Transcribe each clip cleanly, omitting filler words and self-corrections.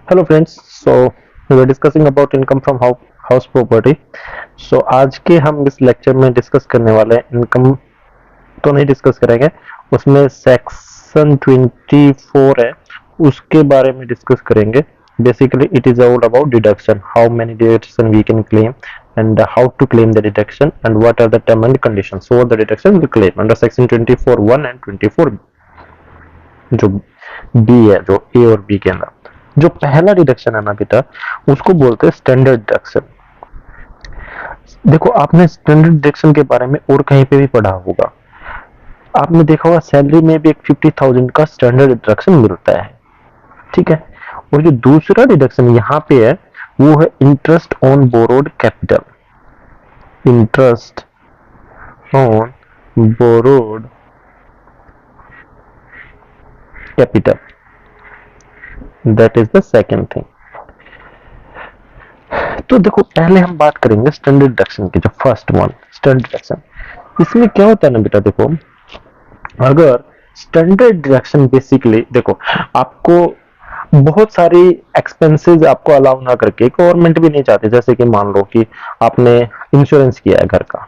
Hello friends. So we are discussing about income from house property. So आज के हम इस लेक्चर में डिस्कस करने वाले हैं इनकम तो नहीं डिस्कस करेंगे, उसमें सेक्शन 24 है उसके बारे में डिस्कस करेंगे। Basically it is all about deduction, how many deduction we can claim and how to claim the deduction and what are the term and conditions so the deduction will claim under section 24(1) and 24 जो B है, जो ए और B के अंदर जो पहला deduction है ना बेटा, उसको बोलते हैं स्टैंडर्ड डिडक्शन। देखो आपने स्टैंडर्ड डिडक्शन के बारे में और कहीं पे भी पढ़ा होगा, आपने देखा होगा सैलरी में भी एक 50,000 का स्टैंडर्ड डिडक्शन मिलता है, ठीक है। और जो दूसरा डिडक्शन यहाँ पे है वो है interest on borrowed capital. Interest on borrowed capital, that is the second thing. तो देखो पहले हम बात करेंगे स्टैंडर्ड डिडक्शन की, जो फर्स्ट वन स्टैंडर्ड डिडक्शन। इसमें क्या होता है ना बेटा, देखो अगर स्टैंडर्ड डिडक्शन बेसिकली देखो आपको बहुत सारी एक्सपेंसेस आपको अलाउ ना करके गवर्नमेंट भी नहीं चाहती, जैसे कि मान लो कि आपने इंश्योरेंस किया है घर का,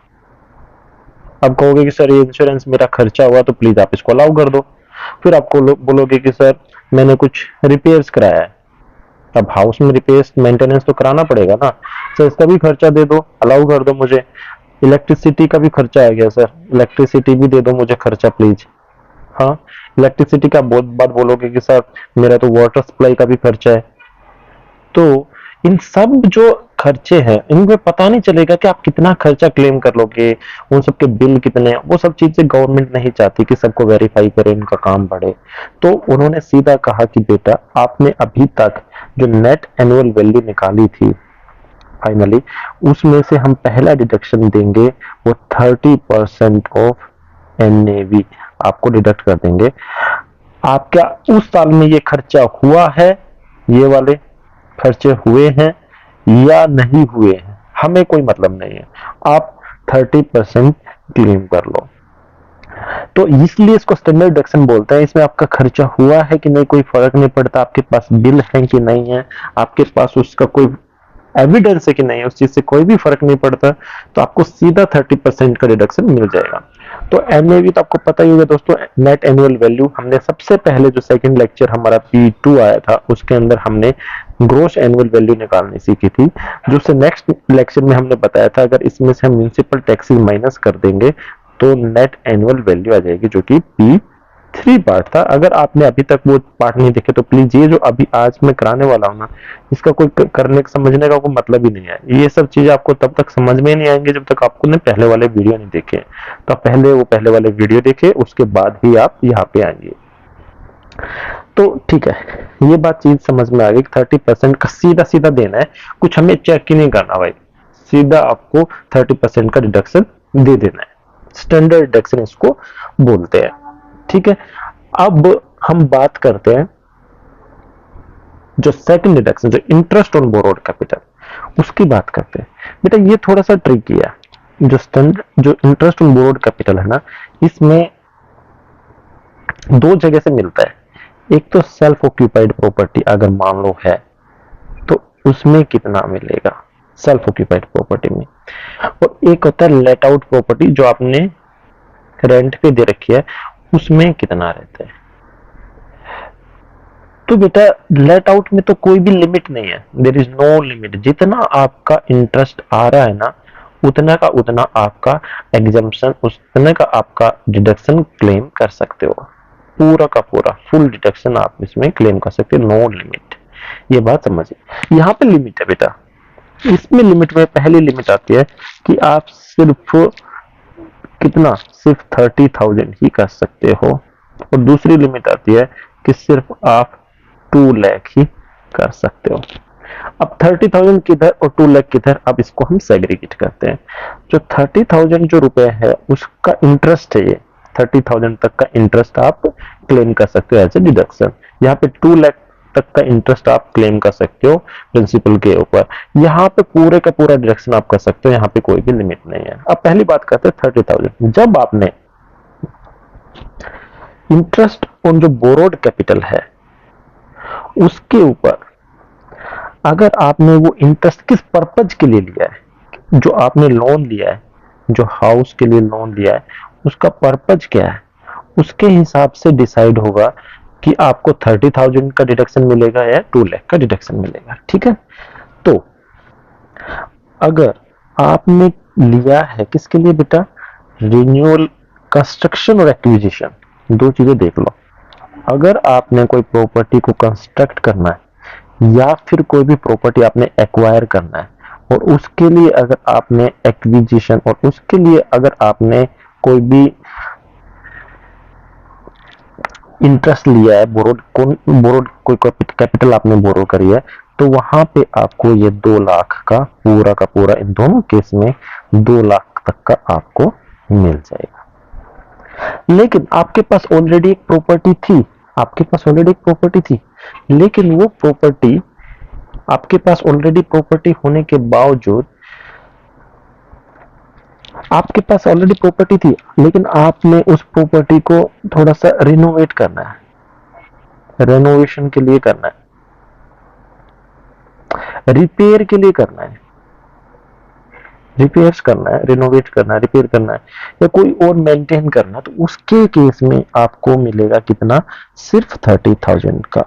अब कहोगे कि सर ये इंश्योरेंस मेरा खर्चा हुआ तो प्लीज आप इसको अलाउ कर दो। फिर आपको बोलोगे कि सर मैंने कुछ रिपेयर्स कराया है, अब हाउस में रिपेयर्स मेंटेनेंस तो कराना पड़ेगा ना, सर इसका भी खर्चा दे दो, अलाउ कर दो मुझे। इलेक्ट्रिसिटी का भी खर्चा आ गया, सर इलेक्ट्रिसिटी भी दे दो मुझे खर्चा प्लीज। हाँ, इलेक्ट्रिसिटी का बहुत बात बोलोगे कि सर मेरा तो वाटर सप्लाई का भी खर्चा है। तो इन सब जो खर्चे हैं इनमें पता नहीं चलेगा कि आप कितना खर्चा क्लेम कर लोगे, उन सब के बिल कितने हैं, वो सब चीजें गवर्नमेंट नहीं चाहती कि सबको वेरीफाई करे, इनका काम बढ़े। तो उन्होंने सीधा कहा कि बेटा आपने अभी तक जो नेट एनुअल वैल्यू निकाली थी फाइनली, उसमें से हम पहला डिडक्शन देंगे वो 30% ऑफ एनएवी आपको डिडक्ट कर देंगे। आपका उस साल में ये खर्चा हुआ है, ये वाले खर्चे हुए हैं या नहीं हुए हैं हमें कोई मतलब नहीं है, आप 30% क्लेम कर लो। तो इसलिए इसको स्टैंडर्ड डिडक्शन बोलते हैं। इसमें आपका खर्चा हुआ है कि नहीं कोई फर्क नहीं पड़ता, आपके पास बिल है कि नहीं है, आपके पास उसका कोई एविडेंस है कि नहीं, उस चीज से कोई भी फर्क नहीं पड़ता, तो आपको सीधा 30% का डिडक्शन मिल जाएगा। तो एनएवी तो आपको पता ही होगा दोस्तों, नेट एनुअल वैल्यू। हमने सबसे पहले जो सेकंड लेक्चर हमारा P2 आया था उसके अंदर हमने ग्रोस एनुअल वैल्यू निकालनी सीखी थी, जो से नेक्स्ट लेक्चर में हमने बताया था अगर इसमें से हम म्यूनिसिपल टैक्सेस माइनस कर देंगे तो नेट एनुअल वैल्यू आ जाएगी, जो कि P3 पार्ट था। अगर आपने अभी तक वो पार्ट नहीं देखे तो प्लीज ये जो अभी आज मैं कराने वाला हूँ ना, इसका कोई करने समझने का कोई मतलब ही नहीं है। ये सब चीजें आपको तब तक समझ में नहीं आएंगे जब तक आपको ने पहले वाले वीडियो नहीं देखे। तो आप पहले वो पहले वाले वीडियो देखे, उसके बाद ही आप यहाँ पे आएंगे। तो ठीक है, ये बात चीज समझ में आ गई। 30% का सीधा सीधा देना है, कुछ हमें चेक ही नहीं करना भाई, सीधा आपको 30% का डिडक्शन दे देना है। स्टैंडर्ड डिडक्शन इसको बोलते हैं, ठीक है। अब हम बात करते हैं जो सेकंड डिडक्शन, जो इंटरेस्ट ऑन बोरोड कैपिटल, उसकी बात करते हैं। बेटा ये थोड़ा सा ट्रिकी है। जो इंटरेस्ट ऑन बोरोड कैपिटल है ना, इसमें दो जगह से मिलता है। एक तो सेल्फ ऑक्यूपाइड प्रॉपर्टी अगर मान लो है तो उसमें कितना मिलेगा सेल्फ ऑक्यूपाइड प्रॉपर्टी में, और एक होता है लेट आउट प्रॉपर्टी जो आपने रेंट पे दे रखी है, उसमें कितना रहता है। तो बेटा लेट आउट में तो कोई भी लिमिट नहीं है, देयर इज नो लिमिट। जितना आपका इंटरेस्ट आ रहा है ना उतना का उतना आपका एग्जम्पशन, उतना का आपका डिडक्शन क्लेम कर सकते हो। पूरा का पूरा फुल डिडक्शन आप इसमें क्लेम कर सकते हो, नो लिमिट। ये बात समझिए। यहाँ पे लिमिट है बेटा, इसमें लिमिट में पहली लिमिट आती है कि आप सिर्फ कितना, सिर्फ 30,000 ही कर सकते हो, और दूसरी लिमिट आती है कि सिर्फ आप 2 लाख ही कर सकते हो। अब 30,000 किधर और 2 लाख किधर, अब इसको हम सेग्रीगेट करते हैं। जो 30,000 जो रुपए है उसका इंटरेस्ट है, ये 30,000 तक का इंटरेस्ट आप क्लेम कर सकते हो एज ए डिडक्शन। यहाँ पे 2 लाख तक का इंटरेस्ट आप क्लेम कर सकते हो प्रिंसिपल के ऊपर। यहाँ पे पूरे का पूरा डिडक्शन आप कर सकते हो, यहाँ पे कोई भी लिमिट नहीं है। अब पहली बात करते हैं 30,000। जब आपने इंटरेस्ट ऑन जो बोरोड कैपिटल है उसके ऊपर अगर आपने वो इंटरेस्ट किस पर्पज के लिए लिया है, जो आपने लोन लिया है, जो हाउस के लिए लोन लिया है, उसका पर्पज क्या है, उसके हिसाब से डिसाइड होगा कि आपको 30,000 का डिडक्शन मिलेगा या 2 लाख का डिडक्शन मिलेगा। ठीक है, तो अगर आपने लिया है किसके लिए बेटा, रिन्यूअल, कंस्ट्रक्शन और एक्विजिशन, दो चीजें देख लो। अगर आपने कोई प्रॉपर्टी को कंस्ट्रक्ट करना है या फिर कोई भी प्रॉपर्टी आपने एक्वायर करना है, और उसके लिए अगर आपने एक्विजिशन, और उसके लिए अगर आपने कोई भी इंटरेस्ट लिया है, बोरोड कोई कैपिटल आपने बोरो करी है, तो वहां पे आपको ये 2 लाख का पूरा इन दोनों केस में 2 लाख तक का आपको मिल जाएगा। लेकिन आपके पास ऑलरेडी एक प्रॉपर्टी थी, आपके पास ऑलरेडी एक प्रॉपर्टी थी, लेकिन वो प्रॉपर्टी, आपके पास ऑलरेडी प्रॉपर्टी होने के बावजूद, आपके पास ऑलरेडी प्रॉपर्टी थी लेकिन आपने उस प्रॉपर्टी को थोड़ा सा रिनोवेट करना है, रेनोवेशन के लिए करना है, रिपेयर के लिए करना है, रिपेयर्स करना है, रिनोवेट करना है, रिपेयर करना है, या कोई और मेंटेन करना है, तो उसके केस में आपको मिलेगा कितना, सिर्फ 30,000 का।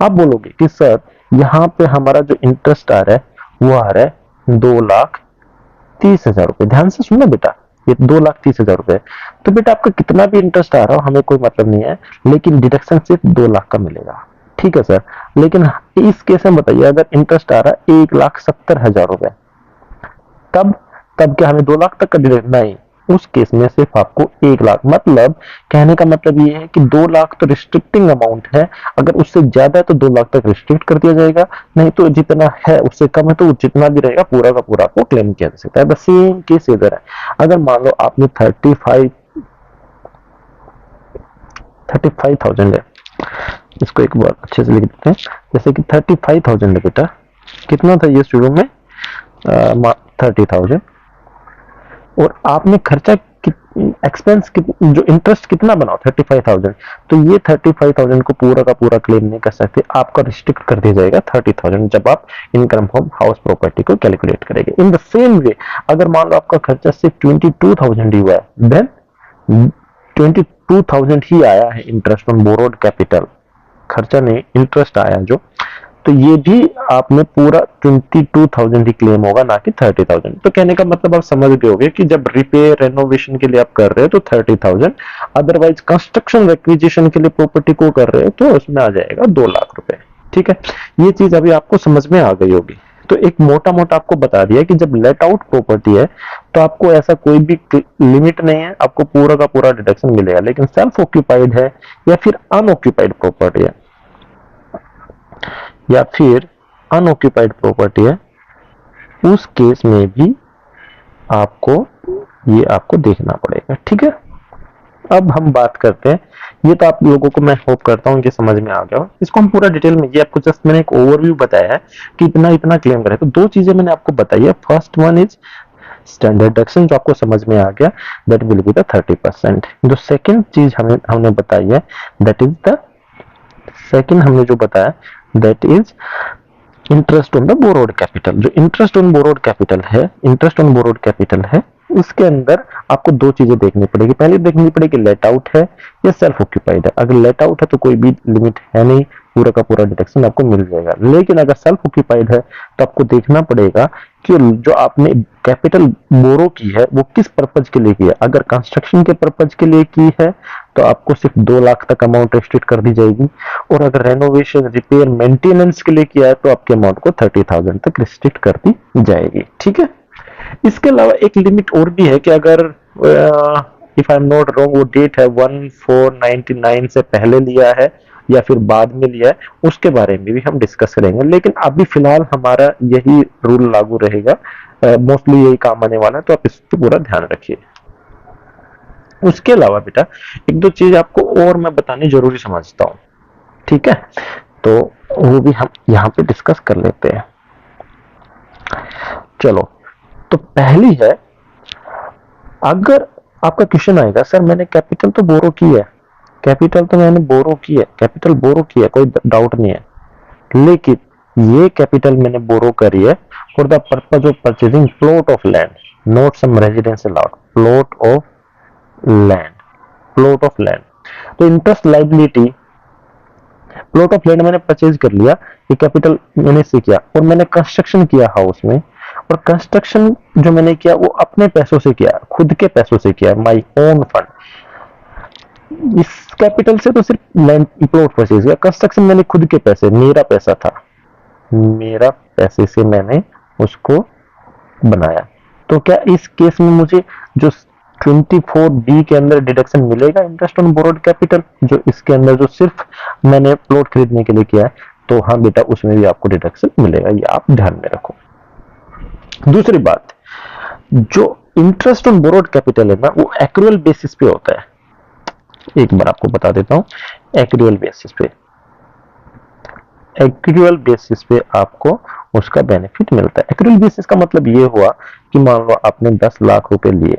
आप बोलोगे कि सर यहाँ पे हमारा जो इंटरेस्ट आ रहा है वो आ रहा है 2,30,000 रुपए। ध्यान से सुनना बेटा, ये 2,30,000 रुपए, तो बेटा आपका कितना भी इंटरेस्ट आ रहा हो हमें कोई मतलब नहीं है, लेकिन डिडक्शन सिर्फ 2 लाख का मिलेगा। ठीक है सर, लेकिन इस केस में बताइए अगर इंटरेस्ट आ रहा है 1,70,000 रुपए, तब तब क्या हमें 2 लाख तक का डिडक्ट नहीं, उस केस में सिर्फ आपको 1 लाख, मतलब कहने का मतलब ये है कि 2 लाख तो रिस्ट्रिक्टिंग अमाउंट है, अगर उससे ज्यादा है तो 2 लाख तक रिस्ट्रिक्ट कर दिया जाएगा, नहीं तो जितना है उससे कम है तो जितना भी रहेगा पूरा का पूरा आपको क्लेम किया जा सकता है। द सेम केस इधर है, अगर मान लो आपने 35,000 है, इसको एक बार अच्छे से लिख देते हैं, जैसे कि 35,000 है बेटा, कितना था ये शुरू में 30,000, और आपने खर्चा एक्सपेंस जो इंटरेस्ट कितना बनाओ 35,000, तो ये 35,000 को पूरा का पूरा क्लेम नहीं कर सकते, आपका रिस्ट्रिक्ट कर दिया जाएगा 30,000 जब आप इनकम फ्रॉम हाउस प्रॉपर्टी को कैलकुलेट करेंगे। इन द सेम वे अगर मान लो आपका खर्चा सिर्फ 22,000 ही हुआ है, देन 22,000 ही आया है इंटरेस्ट ऑन बोरोड कैपिटल, खर्चा नहीं इंटरेस्ट आया जो, तो ये भी आपने पूरा 22,000 ही क्लेम होगा, ना कि 30,000। तो कहने का मतलब आप समझ गए होंगे कि जब रिपेयर रेनोवेशन के लिए आप कर रहे हो तो 30,000, अदरवाइज कंस्ट्रक्शन एक्विजिशन के लिए प्रॉपर्टी को कर रहे हो तो उसमें आ जाएगा 2 लाख रुपए। ठीक है, ये चीज अभी आपको समझ में आ गई होगी। तो एक मोटा मोटा आपको बता दिया कि जब लेट आउट प्रॉपर्टी है तो आपको ऐसा कोई भी लिमिट नहीं है, आपको पूरा का पूरा डिडक्शन मिलेगा, लेकिन सेल्फ ऑक्यूपाइड है या फिर अनऑक्यूपाइड प्रॉपर्टी है, या फिर अनऑक्यूपाइड प्रॉपर्टी है, उस केस में भी आपको ये आपको देखना पड़ेगा। ठीक है, अब हम बात करते हैं, ये तो आप लोगों को मैं होप करता हूँ कि समझ में आ गया हो, इसको हम पूरा डिटेल में, ये आपको जस्ट मैंने एक ओवरव्यू बताया है कि इतना इतना क्लेम करें, तो दो चीजें मैंने आपको बताई है। First one is standard deduction जो आपको समझ में आ गया, दैट विल बी द 30%। जो सेकंड चीज हमने बताई है, दैट इज द सेकंड हमने जो बताया that is interest on the borrowed capital. जो इंटरेस्ट ऑन बोरोड कैपिटल है, इंटरेस्ट ऑन बोरोड कैपिटल है, उसके अंदर आपको दो चीजें देखनी पड़ेगी। पहले देखनी पड़ेगी लेट आउट है या सेल्फ ऑक्यूपाइड है। अगर लेट आउट है तो कोई भी लिमिट है नहीं, पूरा का पूरा डिडक्शन आपको मिल जाएगा। लेकिन अगर सेल्फ ऑक्यूपाइड है तो आपको देखना पड़ेगा कि जो आपने कैपिटल बोरो की है वो किस पर्पज के लिए की है। अगर कंस्ट्रक्शन के पर्पज के लिए की है तो आपको सिर्फ 2 लाख तक अमाउंट रिस्ट्रिक्ट कर दी जाएगी, और अगर रेनोवेशन, रिपेयर, मेंटेनेंस के लिए किया है तो आपके अमाउंट को 30,000 तक रिस्ट्रिक्ट कर दी जाएगी। ठीक है, इसके अलावा एक लिमिट और भी है कि अगर if I am not wrong वो डेट है 1499 से पहले लिया है या फिर बाद में लिया है, उसके बारे में भी हम डिस्कस करेंगे। लेकिन अभी फिलहाल हमारा यही रूल लागू रहेगा, मोस्टली यही काम आने वाला है, तो आप इस पर पूरा ध्यान रखिए। उसके अलावा बेटा एक दो चीज आपको और मैं बतानी जरूरी समझता हूँ, ठीक है, तो वो भी हम यहाँ पे डिस्कस कर लेते हैं। चलो, तो पहली है, अगर आपका क्वेश्चन आएगा सर मैंने कैपिटल तो बोरो की है, कैपिटल तो मैंने बोरो की है, कैपिटल बोरो की है, कोई डाउट नहीं है, लेकिन ये कैपिटल मैंने बोरो करी है for the purpose of purchasing plot of land, not some residential lot, plot of land, plot of land. तो interest liability, plot of land मैंने परचेज कर लिया, ये कैपिटल मैंने से किया, और मैंने कंस्ट्रक्शन किया हाउस में, और कंस्ट्रक्शन जो मैंने किया वो अपने पैसों से किया, खुद के पैसों से किया, माई ओन फंड। इस कैपिटल से तो सिर्फ लैंड प्लॉट परचेज किया, कंस्ट्रक्शन मैंने खुद के पैसे, मेरा पैसा था, मेरा पैसे से मैंने उसको बनाया। तो क्या इस केस में मुझे जो 24B के अंदर डिडक्शन मिलेगा इंटरेस्ट ऑन बोरोड कैपिटल, जो इसके अंदर जो सिर्फ मैंने प्लॉट खरीदने के लिए किया है, तो हाँ बेटा उसमें भी आपको डिडक्शन मिलेगा, ये आप ध्यान में रखो। दूसरी बात, जो इंटरेस्ट ऑन बोरोड कैपिटल है ना, वो एक्रूअल बेसिस पे होता है। एक बार आपको बता देता हूं, एक्रूअल बेसिस पे, एक्रूअल बेसिस पे आपको उसका बेनिफिट मिलता है। एक्रूअल बेसिस का मतलब ये हुआ कि मान लो आपने 10 लाख रुपए लिए,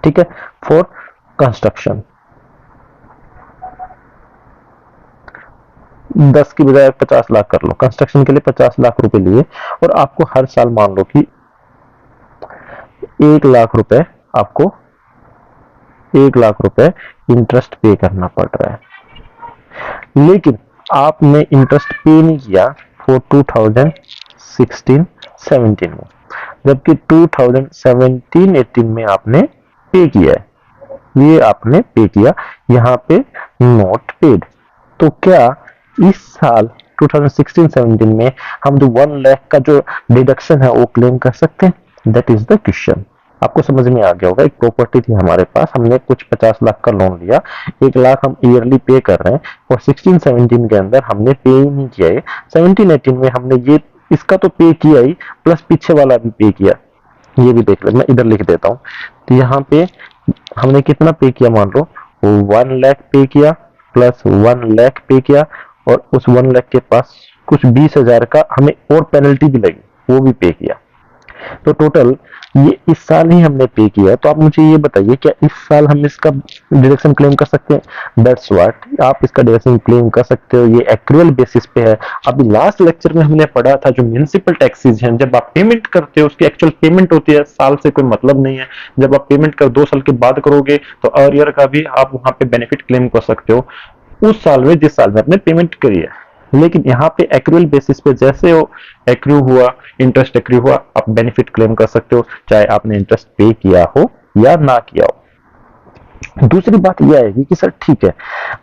ठीक है, फॉर कंस्ट्रक्शन, 10 की बजाय 50 लाख कर लो, कंस्ट्रक्शन के लिए 50 लाख रुपए लिए, और आपको हर साल मान लो कि 1 लाख रुपए, आपको 1 लाख रुपए इंटरेस्ट पे करना पड़ रहा है, लेकिन आपने इंटरेस्ट पे नहीं किया फॉर 2016-17 में, जबकि 2017-18 में आपने पे किया है, ये आपने पे किया, यहाँ पे नॉट पेड। तो क्या इस साल 2016-17 में हम जो 1 लाख का जो डिडक्शन है वो क्लेम कर सकते हैं? That is the question. आपको समझ में आ गया होगा, एक प्रॉपर्टी थी हमारे पास, हमने कुछ 50 लाख का लोन लिया, 1 लाख हम ईयरली पे कर रहे हैं, और 16-17 के अंदर हमने पे ही नहीं किया है, 17-18 में हमने ये इसका तो पे किया ही, प्लस पीछे वाला भी पे किया। ये भी देख ले, मैं इधर लिख देता हूँ। तो यहाँ पे हमने कितना पे किया, मान लो 1 लाख पे किया, प्लस 1 लाख पे किया, और उस 1 लाख के पास कुछ 20,000 का हमें और पेनल्टी भी लगी, वो भी पे किया। तो टोटल ये इस साल ही हमने पे किया। तो आप मुझे ये बताइए, क्या इस साल हम इसका डिडक्शन क्लेम कर सकते हैं? दैट्स व्हाट, आप इसका डिडक्शन क्लेम कर सकते हो, ये एक्रूअल बेसिस पे है। अभी लास्ट लेक्चर में हमने पढ़ा था जो म्युनिसिपल टैक्सेस हैं, जब आप पेमेंट करते हो उसकी एक्चुअल पेमेंट होती है, साल से कोई मतलब नहीं है। जब आप पेमेंट कर 2 साल के बाद करोगे तो अर्लियर का भी आप वहां पे बेनिफिट क्लेम कर सकते हो, उस साल में जिस साल में आपने पेमेंट करी है। लेकिन यहाँ पे एक्रूअल बेसिस पे जैसे हो एक्रू हुआ, इंटरेस्ट एक्रू हुआ, आप बेनिफिट क्लेम कर सकते हो, चाहे आपने इंटरेस्ट पे किया हो या ना किया हो। दूसरी बात यह आएगी कि सर ठीक है,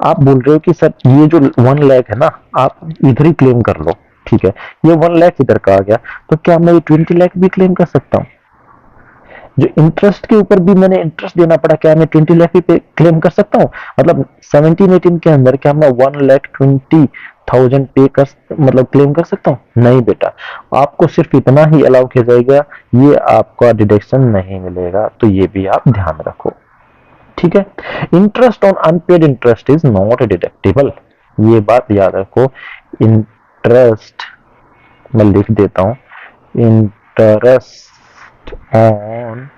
आप बोल रहे हो कि सर ये जो 1 लाख है ना, आप इधर ही क्लेम कर लो, ठीक है, ये 1 लाख इधर का आ गया, तो क्या मैं ये 20 लाख भी क्लेम कर सकता हूँ? जो इंटरेस्ट के ऊपर भी मैंने इंटरेस्ट देना पड़ा, क्या मैं 20 लाख भी क्लेम कर सकता हूँ? मतलब 17-18 के अंदर क्या मैं 1,20,000 पे कर, मतलब क्लेम कर सकता हूँ? नहीं बेटा, आपको सिर्फ इतना ही अलाउ किया जाएगा, ये आपका डिडक्शन नहीं मिलेगा। तो ये भी आप ध्यान रखो, ठीक है। Interest on unpaid interest is not deductible, ये बात याद रखो। इंटरेस्ट मैं लिख देता हूं, interest on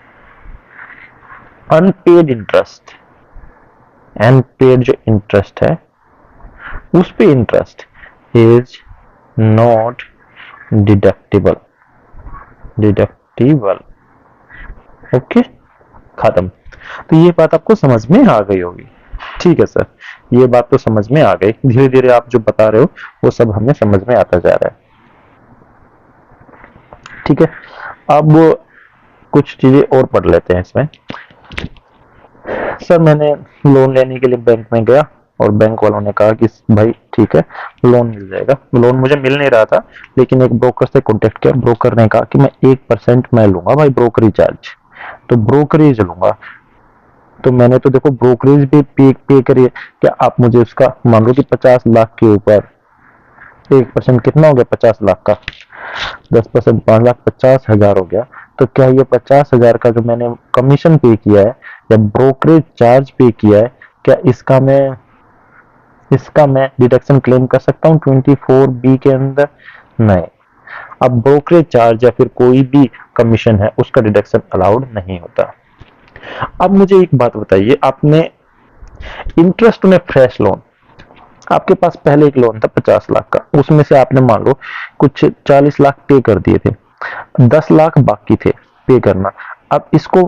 unpaid interest, unpaid जो इंटरेस्ट है उस पे interest is not deductible, deductible, okay, खत्म। तो ये बात आपको समझ में आ गई होगी, ठीक है सर, ये बात तो समझ में आ गई। धीरे धीरे आप जो बता रहे हो वो सब हमें समझ में आता जा रहा है, ठीक है। अब कुछ चीजें और पढ़ लेते हैं इसमें। सर मैंने लोन लेने के लिए बैंक में गया, और बैंक वालों ने कहा कि भाई ठीक है लोन मिल जाएगा। लोन मुझे मिल नहीं रहा था, लेकिन एक ब्रोकर से कांटेक्ट किया, ब्रोकर ने कहा कि मैं 1% मैं लूंगा भाई ब्रोकरी चार्ज, तो ब्रोकरेज लूंगा। तो मैंने तो देखो ब्रोकरेज भी पे करी है, क्या आप मुझे उसका मान लो कि 50 लाख के ऊपर 1% कितना हो गया? 50 लाख का 10%, 5,50,000 हो गया। तो क्या ये 50,000 का जो मैंने कमीशन पे किया है या ब्रोकरेज चार्ज पे किया है, क्या इसका मैं डिडक्शन क्लेम कर सकता हूँ 24B के अंदर? नहीं। अब ब्रोकरेज चार्ज या फिर कोई भी कमीशन है उसका डिडक्शन अलाउड नहीं होता। अब मुझे एक बात बताइए, आपने interest on A fresh loan, आपके पास पहले एक लोन था 50 लाख का, उसमें से आपने मान लो कुछ 40 लाख पे कर दिए थे, 10 लाख बाकी थे पे करना। अब इसको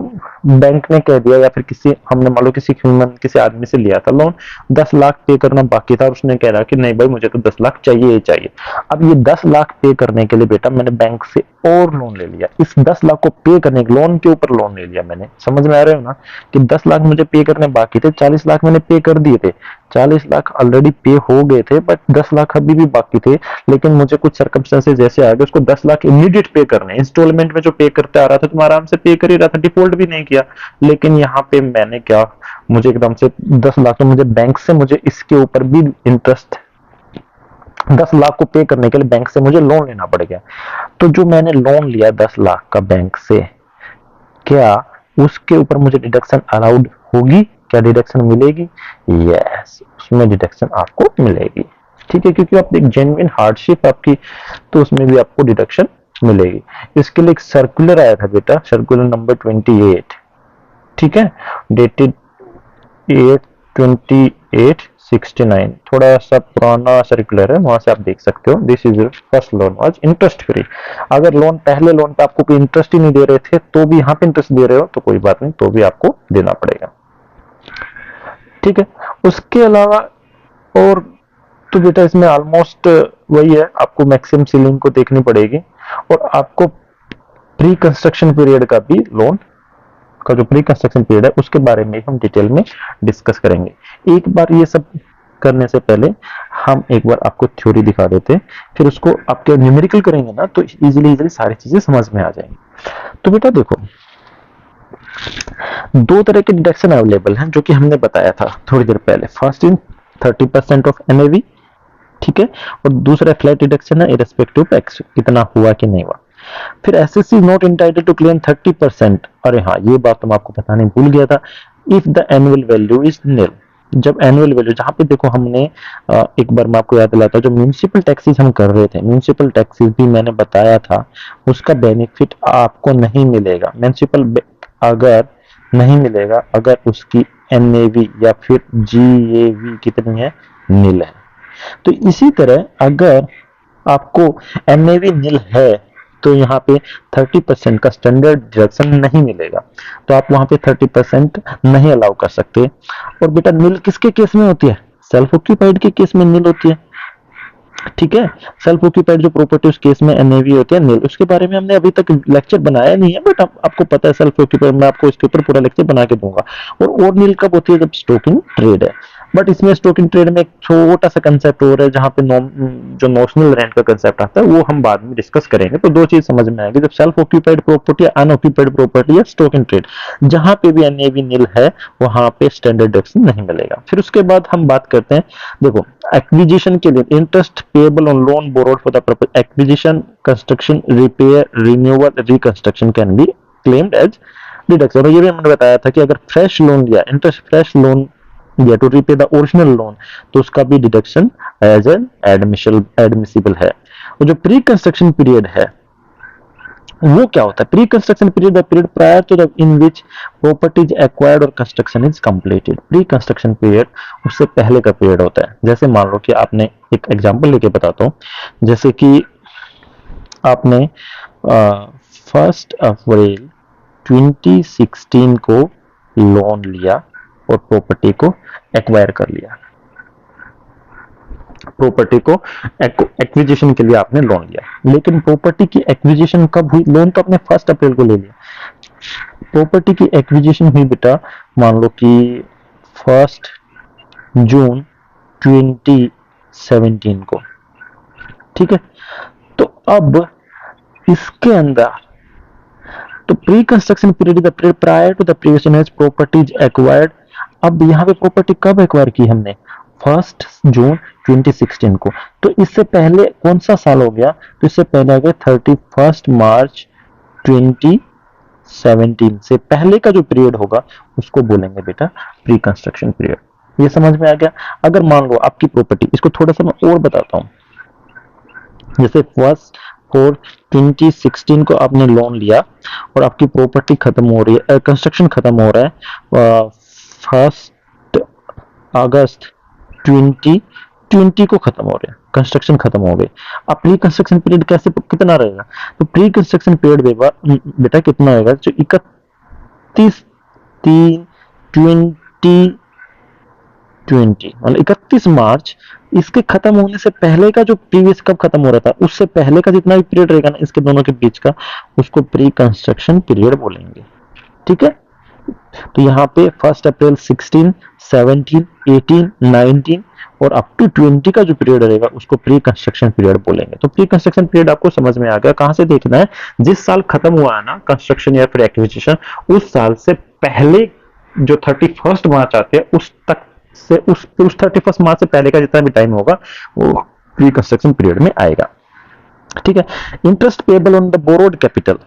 बैंक ने कह दिया, या फिर किसी, हमने मान लो किसी ह्यूमन, किसी आदमी से लिया था लोन, 10 लाख पे करना बाकी था, और उसने कह रहा कि नहीं भाई मुझे तो 10 लाख चाहिए ही चाहिए। अब ये 10 लाख पे करने के लिए बेटा मैंने बैंक से और लोन ले लिया, इस 10 लाख को पे करने के लोन के ऊपर लोन ले लिया मैंने। समझ में आ रहे हो ना, कि 10 लाख मुझे पे करने बाकी थे, 40 लाख मैंने पे कर दिए थे, 40 लाख ऑलरेडी पे हो गए थे, बट 10 लाख अभी भी बाकी थे। लेकिन मुझे कुछ सर्कमस्टेंसेस जैसे आ गए, उसको 10 लाख इमीडिएट पे करने, इंस्टॉलमेंट में जो पे करते आ रहा था, तुम आराम से पे कर ही रहा था, डिफॉल्ट भी नहीं किया। लेकिन यहाँ पे मैंने क्या, मुझे एकदम से 10 लाख, तो मुझे बैंक से मुझे इसके ऊपर भी इंटरेस्ट, 10 लाख को पे करने के लिए बैंक से मुझे लोन लेना पड़ गया। तो जो मैंने लोन लिया 10 लाख का बैंक से, क्या उसके ऊपर मुझे डिडक्शन अलाउड होगी? क्या डिडक्शन मिलेगी? यस, उसमें डिडक्शन आपको मिलेगी। ठीक है, क्योंकि आप एक जेन्युइन हार्डशिप आपकी, तो उसमें भी आपको डिडक्शन मिलेगी। इसके लिए एक सर्कुलर आया था बेटा, सर्कुलर नंबर 28, ठीक है, डेटेड 8/28/69, थोड़ा सा पुराना सर्कुलर है, वहां से आप देख सकते हो। This is first loan was interest free. अगर लोन, पहले लोन पे आपको कोई इंटरेस्ट ही नहीं दे रहे थे, तो भी यहाँ पे इंटरेस्ट दे रहे हो तो कोई बात नहीं, तो भी आपको देना पड़ेगा। ठीक है, उसके अलावा और तो बेटा इसमें ऑलमोस्ट वही है, आपको मैक्सिमम सीलिंग को देखनी पड़ेगी, और आपको प्री कंस्ट्रक्शन पीरियड का भी लोन का जो प्री कंस्ट्रक्शन पीरियड है उसके बारे में हम डिटेल में डिस्कस करेंगे। एक बार ये सब करने से पहले हम एक बार आपको थ्योरी दिखा देते हैं, फिर उसको आपके न्यूमेरिकल करेंगे ना, तो इजीली इजीली सारी चीजें समझ में आ जाएंगी। तो बेटा देखो, दो तरह के डिडक्शन अवेलेबल हैं, जो कि हमने बताया था थोड़ी देर पहले। फर्स्ट इन 30% ऑफ एनएवी, ठीक है, और दूसरा फ्लैट डिडक्शन है इरेस्पेक्टिव एक्स, कितना हुआ कि नहीं हुआ। फिर SSC not entitled to claim 30%। अरे हाँ, ये बात तो मैं आपको बताने भूल गया था। If the annual value is निल, जब एनुअल वैल्यू, जहां पे देखो हमने एक बार मैं आपको याद दिलाता हूं, जो म्यूनिसिपल टैक्सेस हम कर रहे थे, म्यूनिसिपल टैक्सेस भी मैंने बताया था, उसका बेनिफिट आपको नहीं मिलेगा। म्यूनिसिपल अगर नहीं मिलेगा अगर उसकी एनएवी या फिर जीएवी कितनी है, निल है। तो इसी तरह अगर आपको एनएवी निल है, तो यहाँ पे 30% का स्टैंडर्ड डिडक्शन नहीं मिलेगा, तो आप वहां पे 30% नहीं अलाउ कर सकते। और बेटा निल किसके केस में होती है? सेल्फ ऑक्यूपाइड के केस में निल होती है। ठीक है, सेल्फ ऑक्यूपाइड जो प्रॉपर्टी उस केस में एनएवी होती है निल, उसके बारे में हमने अभी तक लेक्चर बनाया नहीं है, बट आपको पता है सेल्फ ऑक्यूपाइड, मैं आपको इसके ऊपर पूरा लेक्चर बना के दूंगा। और निल कब होती है? जब स्टॉकिंग ट्रेड है। बट इसमें स्टॉकिंग ट्रेड में एक छोटा सा कंसेप्ट और है, जहां पे जो नोशनल रेंट का कंसेप्ट आता है वो हम बाद में डिस्कस करेंगे। तो दो चीज समझ में आएगी, जब सेल्फ ऑक्यूपाइड प्रॉपर्टी या अनऑक्यूपाइड प्रॉपर्टी या स्टॉकिंग ट्रेड, जहां पे भी एनएवी निल है वहां पे स्टैंडर्ड डिडक्शन नहीं मिलेगा। फिर उसके बाद हम बात करते हैं, देखो एक्विजिशन के लिए interest payable on loan borrowed for the purpose acquisition, construction, repair, renewal, reconstruction can be claimed as deduction. और ये भी हमने बताया था कि अगर फ्रेश लोन लिया, इंटरेस्ट फ्रेश लोन लिया to repay the original loan, तो उसका भी डिडक्शन एज एन एडमिसिबल है। और जो प्री कंस्ट्रक्शन पीरियड है वो क्या होता है? Pre construction period the period prior to the in which property is acquired और construction is completed. Pre construction period उससे पहले का पीरियड होता है। जैसे मान लो कि आपने, एक एग्जांपल लेके बताता हूँ, जैसे कि आपने 1 अप्रैल 2016 को लोन लिया और प्रॉपर्टी को एक्वायर कर लिया, प्रॉपर्टी को एक्विजिशन के लिए आपने लोन लिया। लेकिन प्रॉपर्टी की एक्विजिशन कब हुई? लोन तो आपने 1 अप्रैल को ले लिया, प्रॉपर्टी की एक्विजिशन हुई बेटा मान लो कि 1 जून 2017 को, ठीक है। तो अब इसके अंदर तो pre construction period the period prior to the previous as property is acquired. अब यहाँ पे प्रॉपर्टी कब एक्वायर की हमने? 1 जून 2016 को। तो इससे पहले कौन सा साल हो गया? तो इससे पहले आ गया 31 मार्च 2017। से पहले का जो पीरियड होगा उसको बोलेंगे बेटा प्री कंस्ट्रक्शन पीरियड। ये समझ में आ गया? अगर मान लो आपकी प्रॉपर्टी, इसको थोड़ा सा मैं और बताता हूँ, जैसे 1/4/2016 को आपने लोन लिया और आपकी प्रॉपर्टी खत्म हो रही है, कंस्ट्रक्शन खत्म हो रहा है 1 अगस्त 2020 2020 को खत्म हो रहे हैं, कंस्ट्रक्शन खत्म हो गए। अब प्री कंस्ट्रक्शन पीरियड कैसे कितना रहेगा, तो प्री कंस्ट्रक्शन पीरियड बेटा कितना होगा, जो 31/3/2020 मतलब 31 मार्च, इसके खत्म होने से पहले का जो प्रीवियस कब खत्म हो रहा था उससे पहले का जितना भी पीरियड रहेगा ना इसके दोनों के बीच का, उसको प्री कंस्ट्रक्शन पीरियड बोलेंगे। ठीक है, तो यहाँ पे 1 अप्रैल 16, 17, 18, 19 और अप टू 20 का जो पीरियड रहेगा उसको प्री कंस्ट्रक्शन पीरियड बोलेंगे। तो प्री कंस्ट्रक्शन पीरियड आपको समझ में आ गया, कहां से देखना है, जिस साल खत्म हुआ है ना कंस्ट्रक्शन या फिर एक्विजिशन, उस साल से पहले जो 31 मार्च आते हैं उस तक से उस 31 मार्च से पहले का जितना भी टाइम होगा वो प्री कंस्ट्रक्शन पीरियड में आएगा। ठीक है, interest payable on the borrowed capital,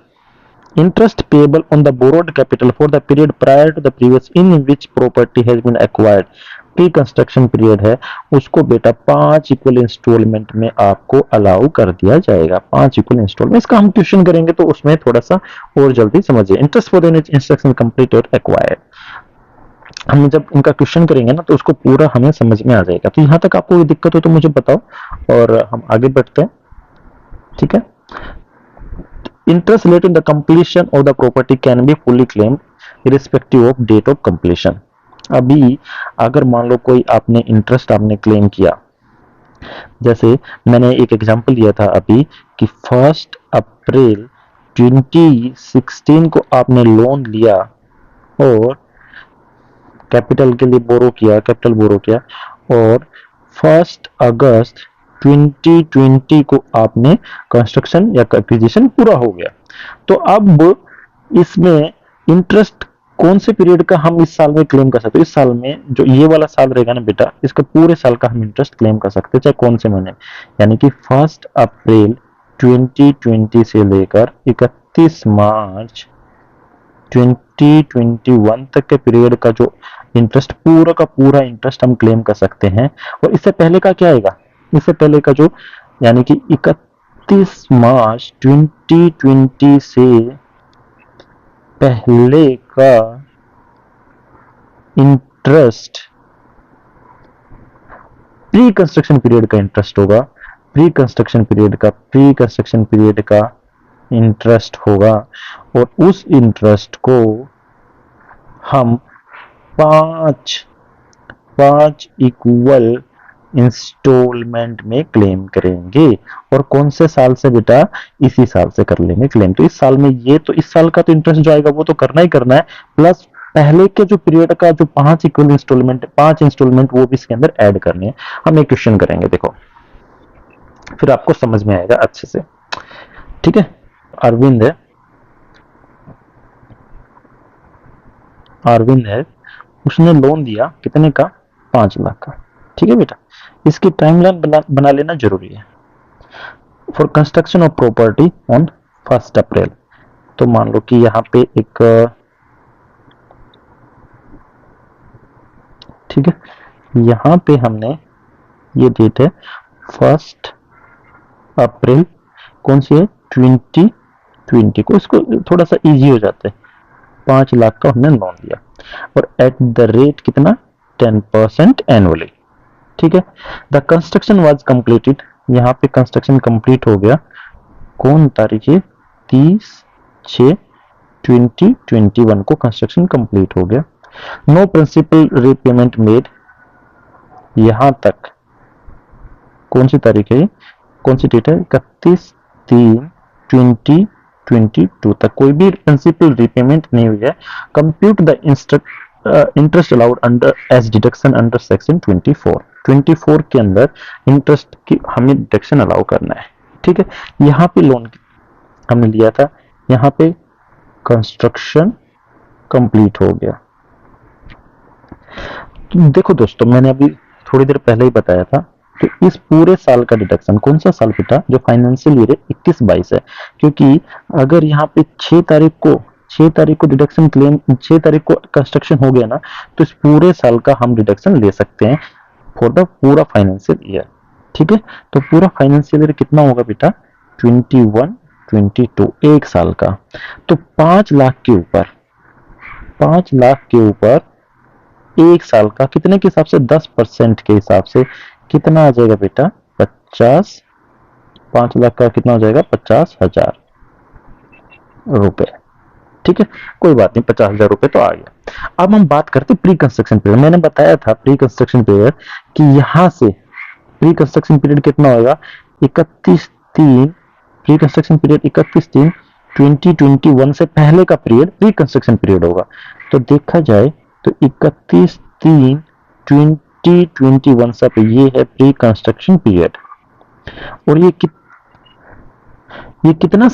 interest payable on the borrowed capital for the period prior to the previous in which property has been acquired, pre construction period है, उसको बेटा 5 equal instalment में आपको allow कर दिया जाएगा। 5 equal instalment, इसका हम क्वेश्चन करेंगे तो उसमें थोड़ा सा और जल्दी समझिए। Interest for the instruction complete और एक्वायर्ड, हम जब इनका क्वेश्चन करेंगे ना तो उसको पूरा हमें समझ में आ जाएगा। तो यहां तक आपको कोई दिक्कत हो तो मुझे बताओ और हम आगे बढ़ते हैं। ठीक है, interest related to the completion of the property can be fully claimed irrespective of date of completion। अभी अगर मान लो कोई आपने इंटरेस्ट आपने क्लेम किया, जैसे मैंने एक एग्जांपल दिया था अभी कि 1 अप्रैल 2016 को आपने लोन लिया और कैपिटल के लिए बोरो किया, कैपिटल बोरो किया, और 1 अगस्त 2020 को आपने कंस्ट्रक्शन या एक्विजिशन पूरा हो गया। तो अब इसमें इंटरेस्ट कौन से पीरियड का हम इस साल में क्लेम कर सकते हैं, इस साल में जो ये वाला साल रहेगा ना बेटा, इसका पूरे साल का हम इंटरेस्ट क्लेम कर सकते हैं, चाहे कौन से महीने, यानी कि 1 अप्रैल 2020 से लेकर 31 मार्च 2021 तक के पीरियड का जो इंटरेस्ट, पूरा का पूरा इंटरेस्ट हम क्लेम कर सकते हैं। और इससे पहले का क्या आएगा, इससे पहले का जो यानी कि 31 मार्च 2020 से पहले का इंटरेस्ट प्री कंस्ट्रक्शन पीरियड का इंटरेस्ट होगा, प्री कंस्ट्रक्शन पीरियड का इंटरेस्ट होगा, और उस इंटरेस्ट को हम पांच इक्वल इंस्टॉलमेंट में क्लेम करेंगे। और कौन से साल से बेटा, इसी साल से कर लेंगे क्लेम। तो इस साल में ये तो इस साल का तो इंटरेस्ट जो आएगा वो तो करना ही करना है, प्लस पहले के जो पीरियड का जो 5 इक्वल इंस्टॉलमेंट, 5 इंस्टॉलमेंट वो भी इसके अंदर ऐड करने हैं। हम एक क्वेश्चन करेंगे, देखो फिर आपको समझ में आएगा अच्छे से। ठीक है, अरविंद है, उसने लोन दिया कितने का, 5 लाख का। ठीक है बेटा, इसकी टाइमलाइन बना लेना जरूरी है। For construction of property on 1 अप्रैल, तो मान लो कि यहाँ पे एक, ठीक है, यहाँ पे हमने ये डेट है 1 अप्रैल, कौन सी है, 2020 को, इसको थोड़ा सा इजी हो जाता है। 5 लाख का हमने लोन दिया और एट द रेट कितना, 10% एनुअली। ठीक है, द कंस्ट्रक्शन वाज कंप्लीटेड, यहाँ पे कंस्ट्रक्शन कंप्लीट हो गया, कौन तारीख है, 30/6/2021 को कंस्ट्रक्शन कंप्लीट हो गया। नो प्रिंसिपल रीपेमेंट मेड, यहां तक कौन सी तारीख है, कौन सी डेट है, 31/3/2022 तक कोई भी प्रिंसिपल रीपेमेंट नहीं हुई है। Compute the interest allowed under as deduction under section 24 के अंदर इंटरेस्ट की हमें डिडक्शन अलाउ करना है। ठीक है, यहाँ पे लोन हमने लिया था, यहाँ पे कंस्ट्रक्शन कंप्लीट हो गया। तो देखो दोस्तों, मैंने अभी थोड़ी देर पहले ही बताया था, तो इस पूरे साल का डिडक्शन, कौन सा साल बेटा, जो फाइनेंशियल ईयर 21-22 है, क्योंकि अगर यहाँ पे 6 तारीख को डिडक्शन क्लेम, 6 तारीख को कंस्ट्रक्शन हो गया ना, तो इस पूरे साल का हम डिडक्शन ले सकते हैं फॉर द पूरा फाइनेंशियल ईयर। ठीक है, तो पूरा फाइनेंशियल ईयर कितना होगा बेटा, 21-22, एक साल का। तो 5 लाख के ऊपर एक साल का कितने के हिसाब से, 10% के हिसाब से कितना आ जाएगा बेटा 50, 5 लाख का कितना हो जाएगा 50,000 रुपए। ठीक है, कोई बात नहीं, 50,000 रुपए तो आ गया। अब हम बात करते प्री कंस्ट्रक्शन पीरियड। मैंने बताया था प्री कंस्ट्रक्शन पीरियड कि यहां से प्री कंस्ट्रक्शन पीरियड कितना होगा 31/3, प्री कंस्ट्रक्शन पीरियड 31/3/2021 से पहले का पीरियड प्री कंस्ट्रक्शन पीरियड होगा। तो देखा जाए तो 31/3/2021 से ये है प्री कंस्ट्रक्शन पीरियड। और ये कितना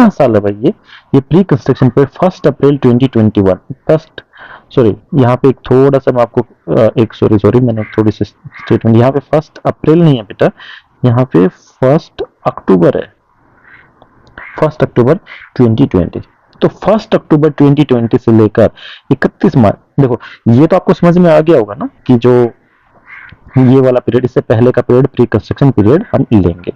साल है भाई, ये प्री कंस्ट्रक्शन पीरियड 1 अप्रैल 2021, फर्स्ट सॉरी यहाँ पे एक थोड़ा सा मैं आपको एक सॉरी मैंने थोड़ी सी स्टेटमेंट यहाँ पे 1 अप्रैल नहीं है बेटा, यहाँ पे 1 अक्टूबर है, 1 अक्टूबर 2020। तो 1 अक्टूबर 2020 से लेकर 31 मार्च, देखो ये तो आपको समझ में आ गया होगा ना कि जो ये वाला पीरियड, इससे पहले का पीरियड प्री कंस्ट्रक्शन पीरियड हम लेंगे।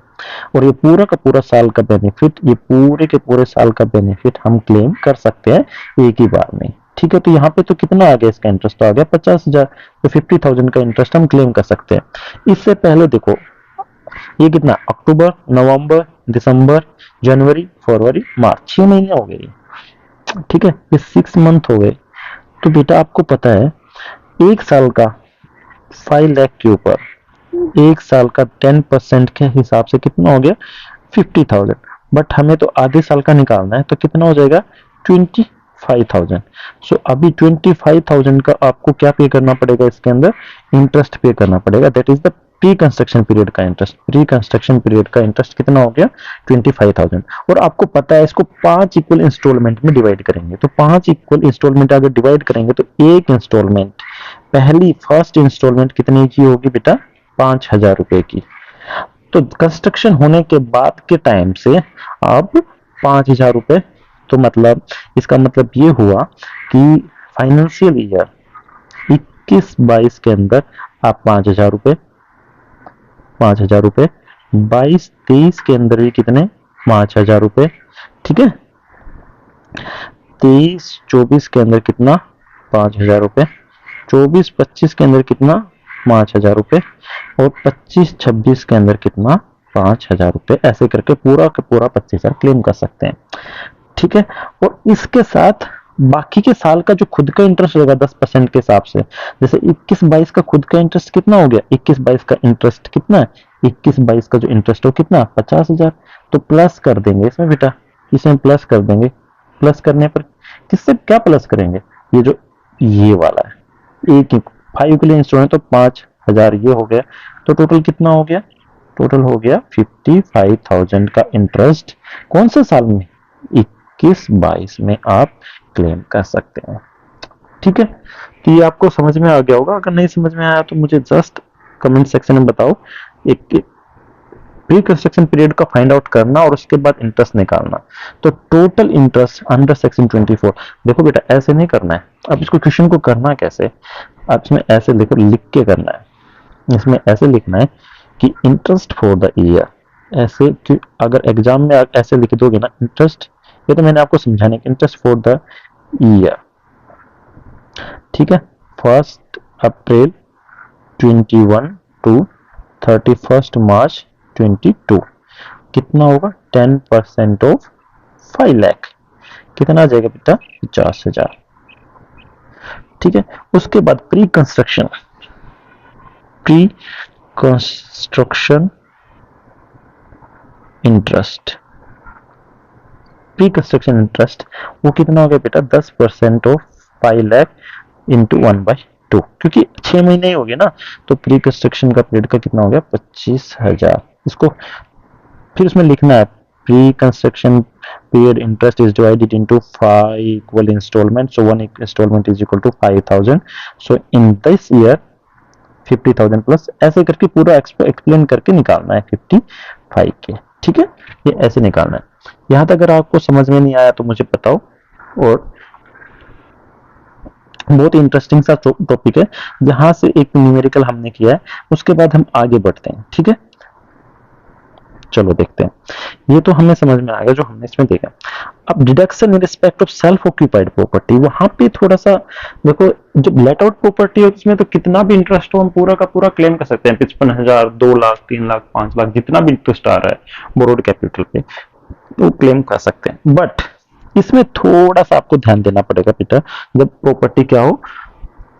और ये पूरा का पूरा साल का बेनिफिट, ये पूरे के पूरे साल का बेनिफिट हम क्लेम कर सकते हैं एक ही बार में। ठीक है, तो यहाँ पे तो कितना आ गया इसका इंटरेस्ट, तो आ गया 50,000, तो 50,000 का इंटरेस्ट हम क्लेम कर सकते हैं। इससे पहले देखो ये कितना, अक्टूबर, नवंबर, दिसंबर, जनवरी, फरवरी, मार्च, 6 महीने हो गए। ठीक है, ये 6 मंथ हो गए। तो बेटा आपको पता है एक साल का 5 लाख के ऊपर एक साल का 10% के हिसाब से कितना हो गया 50,000। बट हमें तो आधे साल का निकालना है, तो कितना हो जाएगा 25,000। सो अभी 25,000 का आपको क्या पे करना पड़ेगा, इसके अंदर इंटरेस्ट पे करना पड़ेगा। That is the pre construction period का इंटरेस्ट। प्री कंस्ट्रक्शन पीरियड का इंटरेस्ट कितना हो गया 25,000। और आपको पता है इसको 5 इक्वल इंस्टॉलमेंट में डिवाइड करेंगे। तो 5 इक्वल इंस्टॉलमेंट अगर डिवाइड करेंगे तो एक इंस्टॉलमेंट, पहली फर्स्ट इंस्टॉलमेंट कितने की होगी बेटा 5,000 रुपए की। तो कंस्ट्रक्शन होने के बाद के टाइम से अब 5,000 रुपए, तो मतलब इसका मतलब ये हुआ कि फाइनेंशियल ईयर 21-22 के अंदर आप 5,000 रुपए, 5,000 रुपए, 22-23 के अंदर भी कितने 5,000 रुपए। ठीक है, 23-24 के अंदर कितना 5,000 रुपए, 24-25 के अंदर कितना 5,000 रुपए, और 25-26 के अंदर कितना 5,000 रुपए। ऐसे करके पूरा का पूरा 25,000 क्लेम कर सकते हैं। ठीक है, और इसके साथ बाकी के साल का जो खुद का इंटरेस्ट होगा 10% के हिसाब से, जैसे 21-22 का खुद का इंटरेस्ट कितना हो गया, 21-22 का इंटरेस्ट कितना है, 21-22 का जो इंटरेस्ट हो कितना 50,000। तो प्लस कर देंगे इसमें बेटा, इसमें प्लस कर देंगे। प्लस करने पर किससे क्या प्लस करेंगे, ये जो ये वाला है एक 5 के लिए इंस्टॉलमेंट, तो 5,000 ये हो गया। तो टोटल कितना हो गया, टोटल हो गया 55,000 का इंटरेस्ट कौन से साल में 21-22 में आप क्लेम कर सकते हैं। ठीक है, तो ये आपको समझ में आ गया होगा। अगर नहीं समझ में आया तो मुझे जस्ट कमेंट सेक्शन में बताओ। एक प्री कंस्ट्रक्शन पीरियड का फाइंड आउट करना और उसके बाद इंटरेस्ट निकालना। तो टोटल इंटरेस्ट अंडर सेक्शन 24, देखो बेटा ऐसे नहीं करना है। अब इसको क्वेश्चन को करना कैसे, अब इसमें ऐसे देखो लिख के करना है। इसमें ऐसे लिखना है कि इंटरेस्ट फॉर द ईयर, ऐसे कि अगर एग्जाम में आप ऐसे लिख दोगे ना इंटरेस्ट, ये तो मैंने आपको समझाने की, इंटरेस्ट फॉर द ईयर। ठीक है, 1 अप्रैल 21 टू 31 मार्च 22 कितना होगा 10% ऑफ 5 लाख, कितना आ जाएगा बेटा 50,000। ठीक है, उसके बाद pre construction interest, pre construction interest वो कितना हो गया बेटा 10% ऑफ 5 लाख इंटू 1/2, क्योंकि 6 महीने ही हो गए ना। तो प्री कंस्ट्रक्शन का पीरियड का कितना हो गया 25,000। इसको फिर उसमें लिखना है pre construction period interest is divided into 5 equal installment, so 1 installment is equal to 5,000। So in this year 50,000 plus, ऐसे करके पूरा एक्सप्लेन करके निकालना है 55 के। ठीक है, ये ऐसे निकालना है। यहां तक अगर आपको समझ में नहीं आया तो मुझे बताओ। और बहुत इंटरेस्टिंग सा टॉपिक है, जहां से एक न्यूमेरिकल हमने किया है, उसके बाद हम आगे बढ़ते हैं। ठीक है, चलो देखते हैं। ये तो हमें समझ में आ गया जो हमने इसमें देखा। अब deduction in respect of self occupied property, वहां पे थोड़ा सा देखो, जब लेट आउट प्रॉपर्टी है उसमें तो कितना भी इंटरेस्ट हो हम पूरा का पूरा क्लेम कर सकते हैं, 55,000, 2 लाख, 3 लाख, 5 लाख, जितना भी इंटरेस्ट आ रहा है बोरोड कैपिटल पे वो क्लेम कर सकते हैं। बट इसमें थोड़ा सा आपको ध्यान देना पड़ेगा बेटा, जब प्रॉपर्टी क्या हो,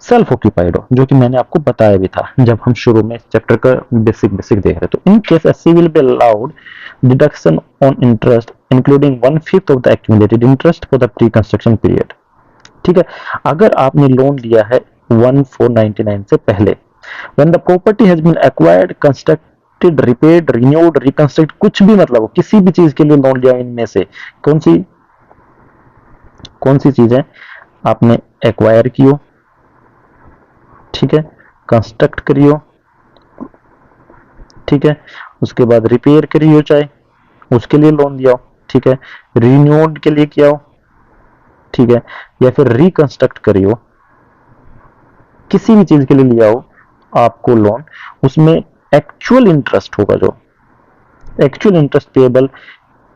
सेल्फ ऑक्यूपाइड हो, जो कि मैंने आपको बताया भी था जब हम शुरू में चैप्टर का बेसिक बेसिक देख रहे थे। तो in case SC will be allowed deduction on interest including 1/5 of the accumulated interest for the pre construction period. ठीक है, अगर आपने लोन लिया है 1499 से पहले, when the property has been acquired, constructed, repaired, renewed, reconstruct, कुछ भी मतलब हो, किसी भी चीज के लिए लोन लिया इनमें से कौन सी चीज है आपने एक्वायर की हो, ठीक है, कंस्ट्रक्ट करी हो, ठीक है, उसके बाद रिपेयर करी हो चाहे, उसके लिए लोन लिया हो, ठीक है, रिन्यूड के लिए किया हो, ठीक है, या फिर रिकंस्ट्रक्ट करी हो, किसी भी चीज के लिए लिया हो आपको लोन, उसमें एक्चुअल इंटरेस्ट होगा, जो actual interest payable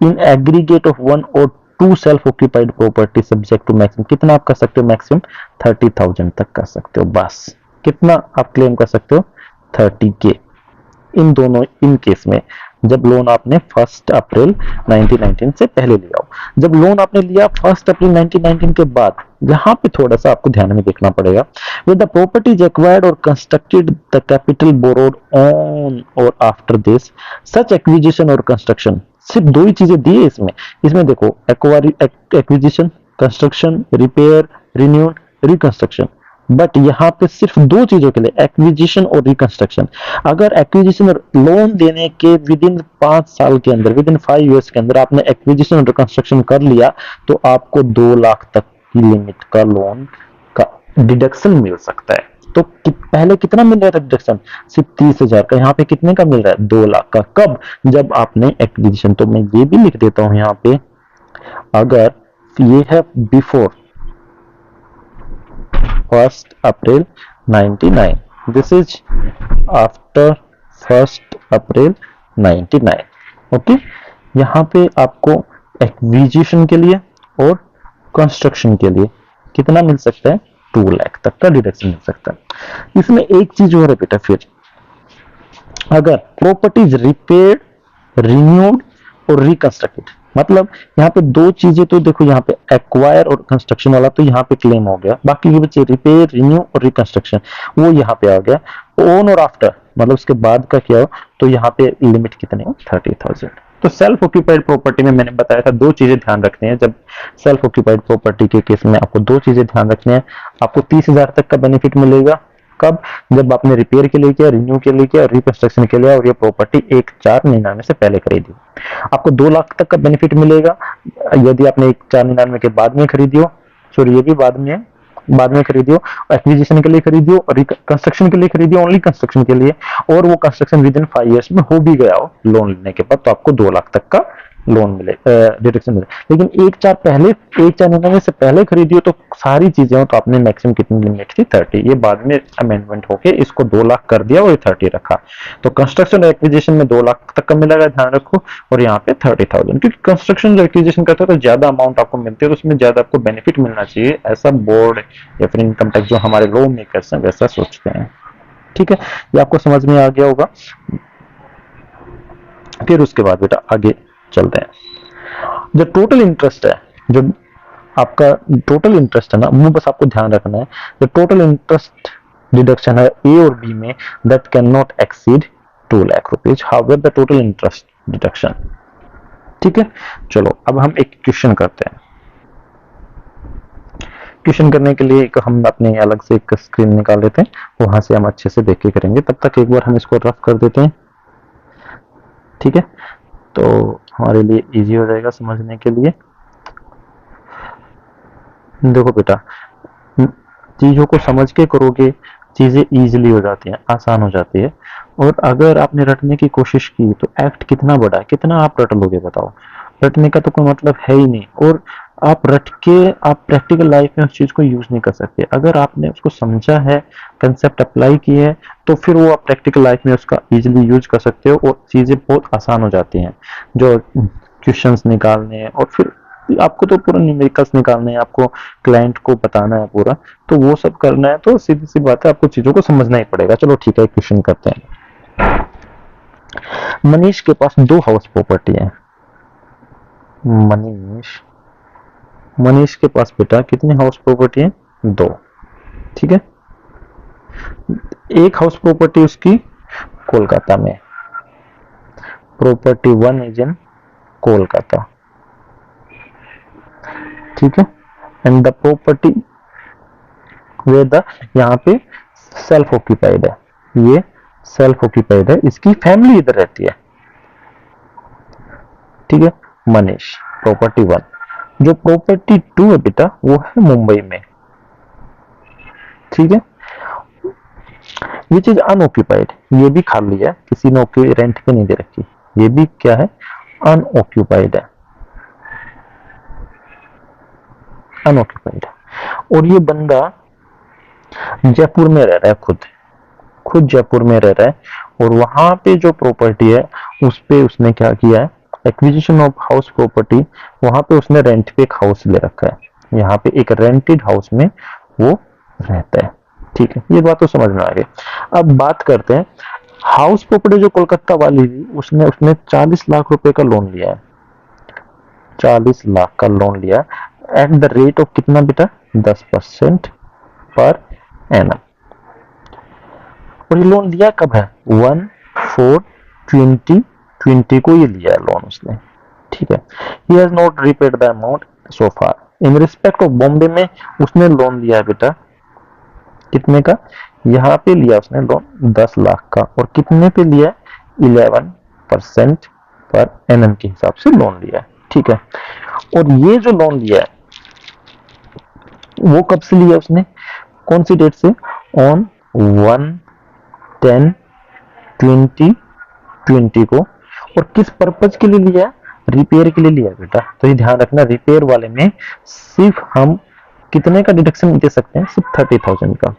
in aggregate of 1 और 2 self occupied property subject to maximum, कितना आप कर सकते हो, मैक्सिमम 30,000 तक कर सकते हो। बस कितना आप क्लेम कर सकते हो, 30K। इन दोनों इन केस में जब लोन आपने 1 अप्रैल 1919 से पहले लिया हो, जब लोन आपने लिया 1 अप्रैल 1919 के बाद, यहाँ पे थोड़ा सा आपको ध्यान में देखना पड़ेगा, with the property is acquired और constructed the capital borrowed on और आफ्टर दिस सच एक्विजिशन और कंस्ट्रक्शन, सिर्फ 2 ही चीजें दी है इसमें। इसमें देखो acquisition, construction, repair, renewed, reconstruction, but यहाँ पे सिर्फ 2 चीजों के लिए, एक्विजिशन और रिकंस्ट्रक्शन। अगर एक्विजिशन और लोन देने के विद इन 5 साल के अंदर, विद इन 5 ईयर्स के अंदर आपने एक्विजिशन और रिकंस्ट्रक्शन कर लिया, तो आपको 2 लाख तक की लिमिट का लोन का डिडक्शन मिल सकता है। तो पहले कितना मिल रहा था डिडक्शन, सिर्फ 30,000 का, यहाँ पे कितने का मिल रहा है, 2 लाख का। कब, जब आपने एक्विजिशन, तो मैं ये भी लिख देता हूं यहाँ पे, अगर ये है before 1 April 99, this is after 1 April 99। Okay, यहाँ पे आपको एक्विजिशन के लिए और कंस्ट्रक्शन के लिए कितना मिल सकता है, 2 लाख तक का डिडक्शन मिल सकता है। इसमें एक चीज और है बेटा, फिर अगर प्रॉपर्टी इज रिपेयर्ड, रिन्यूड और रिकंस्ट्रक्टेड, मतलब यहाँ पे 2 चीजें तो देखो, यहाँ पे एक्वायर और कंस्ट्रक्शन वाला तो यहाँ पे क्लेम हो गया, बाकी के बच्चे रिपेयर, रिन्यू और रिकंस्ट्रक्शन वो यहाँ पे आ गया। ऑन और आफ्टर मतलब उसके बाद का क्या हो, तो यहाँ पे लिमिट कितने हो, 30,000। तो सेल्फ ऑक्यूपाइड प्रॉपर्टी में मैंने बताया था 2 चीजें ध्यान रखनी है। जब सेल्फ ऑक्यूपाइड प्रॉपर्टी के केस में आपको 2 चीजें ध्यान रखनी है, आपको 30,000 तक का बेनिफिट मिलेगा। कब, जब आपने रिपेयर के लिए किया, रिन्यू के लिए किया, रिकंस्ट्रक्शन के लिए, और ये प्रॉपर्टी 1/4/99 से पहले खरीदी। आपको 2 लाख तक का बेनिफिट मिलेगा यदि आपने 1/4/99 के बाद में खरीदी हो, सॉरी ये भी बाद में खरीदियो, एक्विजिशन के लिए खरीदियो और कंस्ट्रक्शन के लिए खरीदियो, ओनली कंस्ट्रक्शन के लिए, और वो कंस्ट्रक्शन विद इन 5 ईयर्स में हो भी गया हो लोन लेने के बाद, तो आपको 2 लाख तक का लोन मिले, डिडक्शन मिले। लेकिन 1/4/99 से पहले खरीदियो तो सारी चीजें हो, तो आपने मैक्सिमम कितनी लिमिट थी, 30। ये बाद में अमेंडमेंट होके इसको 2 लाख कर दिया और 30 रखा। तो कंस्ट्रक्शन और एक्विजिशन में 2 लाख तक का मिलेगा, ध्यान रखो, और यहाँ पे 30,000, क्योंकि कंस्ट्रक्शन जो एक्विजिशन करते हो तो ज्यादा अमाउंट आपको मिलती है, तो उसमें ज्यादा आपको बेनिफिट मिलना चाहिए, ऐसा बोर्ड या फिर इनकम टैक्स जो हमारे लॉ मेकर्स हैं वैसा सोचते हैं। ठीक है, ये आपको समझ में आ गया होगा। फिर उसके बाद बेटा आगे चलते हैं। जो टोटल इंटरेस्ट है, जो आपका टोटल इंटरेस्ट है ना, वो बस आपको ध्यान रखना है, जो टोटल इंटरेस्ट डिडक्शन है ए और बी में, that can not exceed 2 lakh rupees, however the total interest deduction. ठीक है, चलो अब हम एक क्वेश्चन करते हैं। क्वेश्चन करने के लिए हम अपने अलग से एक स्क्रीन निकाल लेते हैं, वहां से हम अच्छे से देख के करेंगे। तब तक एक बार हम इसको रफ कर देते हैं, ठीक है, तो हमारे लिए इजी हो जाएगा समझने के लिए। देखो बेटा, चीजों को समझ के करोगे चीजें इजीली हो जाती हैं, आसान हो जाती है। और अगर आपने रटने की कोशिश की तो एक्ट कितना बड़ा है, कितना आप रट लोगे बताओ, रटने का तो कोई मतलब है ही नहीं। और आप रट के आप प्रैक्टिकल लाइफ में उस चीज को यूज नहीं कर सकते। अगर आपने उसको समझा है, कंसेप्ट अप्लाई किए है, तो फिर वो आप प्रैक्टिकल लाइफ में उसका इजीली यूज कर सकते हो और चीजें बहुत आसान हो जाती हैं। जो क्वेश्चंस निकालने और फिर आपको तो पूरा न्यूमेरिकल्स निकालना है, आपको क्लाइंट को बताना है पूरा, तो वो सब करना है तो सीधी सी बात है आपको चीजों को समझना ही पड़ेगा। चलो ठीक है, क्वेश्चन करते हैं। मनीष के पास 2 हाउस प्रॉपर्टी है। मनीष के पास बेटा कितनी हाउस प्रॉपर्टी है? 2। ठीक है, एक हाउस प्रॉपर्टी उसकी कोलकाता में, प्रॉपर्टी 1 इज इन कोलकाता। ठीक है, and the property way the, यहाँ पे सेल्फ ऑक्यूपाइड है, ये सेल्फ ऑक्यूपाइड है, इसकी फैमिली इधर रहती है। ठीक है, मनीष प्रॉपर्टी 1। जो प्रॉपर्टी 2 है बेटा वो है मुंबई में। ठीक है, विच इज अनऑक्यूपाइड, ये भी खाली है, किसी ने रेंट पे नहीं दे रखी, ये भी क्या है? अनऑक्यूपाइड है, अनऑक्यूपाइड है। और ये बंदा जयपुर में रह रहा है, खुद जयपुर में रह रहा है, और वहां पे जो प्रॉपर्टी है उस पे उसने क्या किया है? एक्विजिशन ऑफ हाउस प्रॉपर्टी, वहां पे उसने रेंट पे एक हाउस ले रखा है, यहाँ पे एक रेंटेड हाउस में वो रहता है। ठीक है, ये बात तो समझ में आ गई। अब बात करते हैं हाउस प्रॉपर्टी जो कोलकाता वाली थी, उसने 40 लाख रुपए का लोन लिया है, 40 लाख का लोन लिया एट द रेट ऑफ कितना बेटा? 10% पर एनम। और ये लोन लिया कब है? 1/4/2020 को ये लिया है लोन उसने। ठीक है, he has not repaid the amount so far. In respect of Bombay में उसने लोन लिया है बेटा कितने का? यहाँ पे लिया उसने लोन 10 लाख का, और कितने पे लिया? 11% पर एनम के हिसाब से लोन लिया है। ठीक है, और ये जो लोन लिया है वो कब से लिया उसने? कौन सी डेट से? ऑन 1/10/2020 को। और किस पर्पज के लिए लिया? रिपेयर के लिए लिया बेटा। तो ये ध्यान रखना, रिपेयर वाले में सिर्फ हम कितने का डिडक्शन दे सकते हैं? सिर्फ 30,000 का।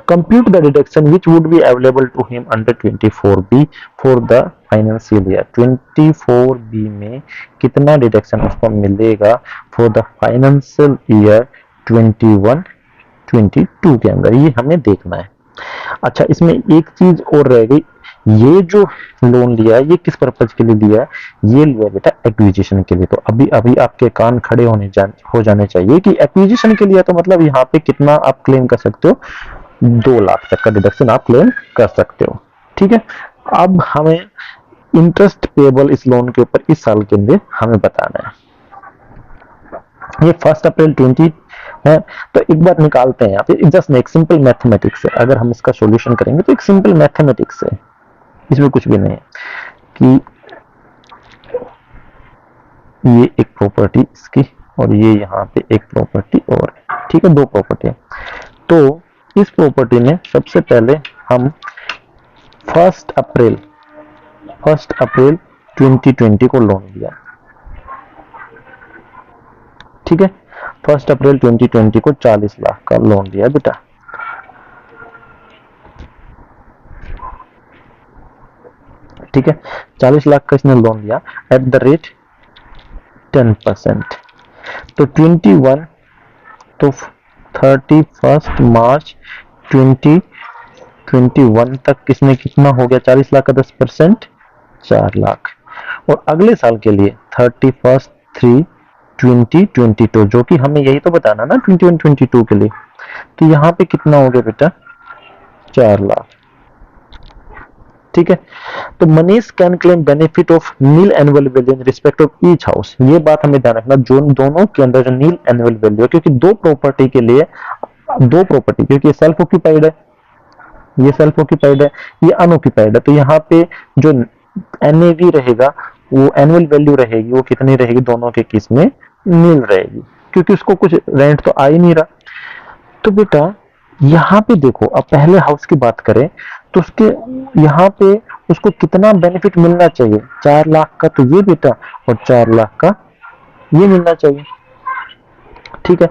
Compute the deduction which would be available to him under 24B for the financial year. 24B में कितना डिडक्शन उसको मिलेगा फॉर द फाइनेंशियल ईयर 21-22 के अंदर, ये हमें देखना है। अच्छा, इसमें एक चीज और रह गई, ये जो लोन लिया है ये किस पर्पज के लिए लिया है? ये लिया बेटा एक्विजिशन के लिए। तो अभी आपके कान खड़े हो जाने चाहिए कि एक्विजिशन के लिए तो मतलब यहाँ पे कितना आप क्लेम कर सकते हो? 2 लाख तक का डिडक्शन आप क्लेम कर सकते हो। ठीक है, अब हमें इंटरेस्ट पेबल इस लोन के ऊपर इस साल के लिए हमें बताना है। ये 1 अप्रैल 20 है, तो एक बार निकालते हैं यहाँ पे, जस्ट एक सिंपल मैथमेटिक्स है। अगर हम इसका सॉल्यूशन करेंगे तो एक सिंपल मैथमेटिक्स है, इसमें कुछ भी नहीं है कि ये एक प्रॉपर्टी इसकी और ये यहाँ पे एक प्रॉपर्टी और, ठीक है, 2 प्रॉपर्टी है। तो इस प्रॉपर्टी में सबसे पहले हम 1 अप्रैल 2020 को लोन लिया। ठीक है, 1 अप्रैल 2020 को 40 लाख का लोन लिया बेटा। ठीक है, 40 लाख का इसने लोन लिया एट द रेट 10%। तो 21 तो 31 मार्च 2021 तक किसने कितना हो गया? 40 लाख का 10% 4 लाख। और अगले साल के लिए 31/3/2022, जो कि हमें यही तो बताना ना 21-22 के लिए, तो यहाँ पे कितना हो गया बेटा? 4 लाख। ठीक है, तो Manish can claim benefit of nil annual value in respect of each house. ये बात हमें ध्यान रखना, जो दोनों के अंदर जो नील एनुअल वैल्यू है, क्योंकि 2 प्रॉपर्टी के लिए 2 प्रॉपर्टी, क्योंकि ये सेल्फ ऑक्यूपाइड है, ये सेल्फ ऑक्यूपाइड है, ये अनऑक्यूपाइड है, तो यहाँ पे जो एनएवी रहेगा वो एनुअल वैल्यू रहेगी, वो कितनी रहेगी? दोनों के केस में नील रहेगी, क्योंकि उसको कुछ रेंट तो आ ही नहीं रहा। तो बेटा यहाँ पे देखो, अब पहले हाउस की बात करें तो उसके यहाँ पे उसको कितना बेनिफिट मिलना चाहिए? 4 लाख का तो ये बेटा, और 4 लाख का ये मिलना चाहिए। ठीक है,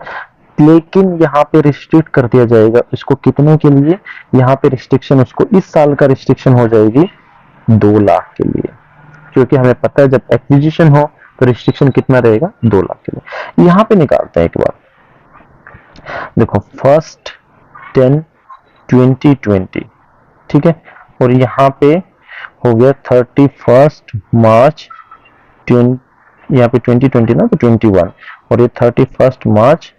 लेकिन यहाँ पे रिस्ट्रिक्ट कर दिया जाएगा इसको कितने के लिए? यहाँ पे रिस्ट्रिक्शन उसको इस साल का रिस्ट्रिक्शन हो जाएगी 2 लाख के लिए, क्योंकि हमें पता है जब एक्विजिशन हो तो रिस्ट्रिक्शन कितना रहेगा, 2 लाख के लिए। यहाँ पे निकालते हैं एक बार, देखो 1/10/2020, ठीक है, और यहाँ पे हो गया 31 मार्च 20, यहाँ पे 2020 ना, तो 21, और ये 31 मार्च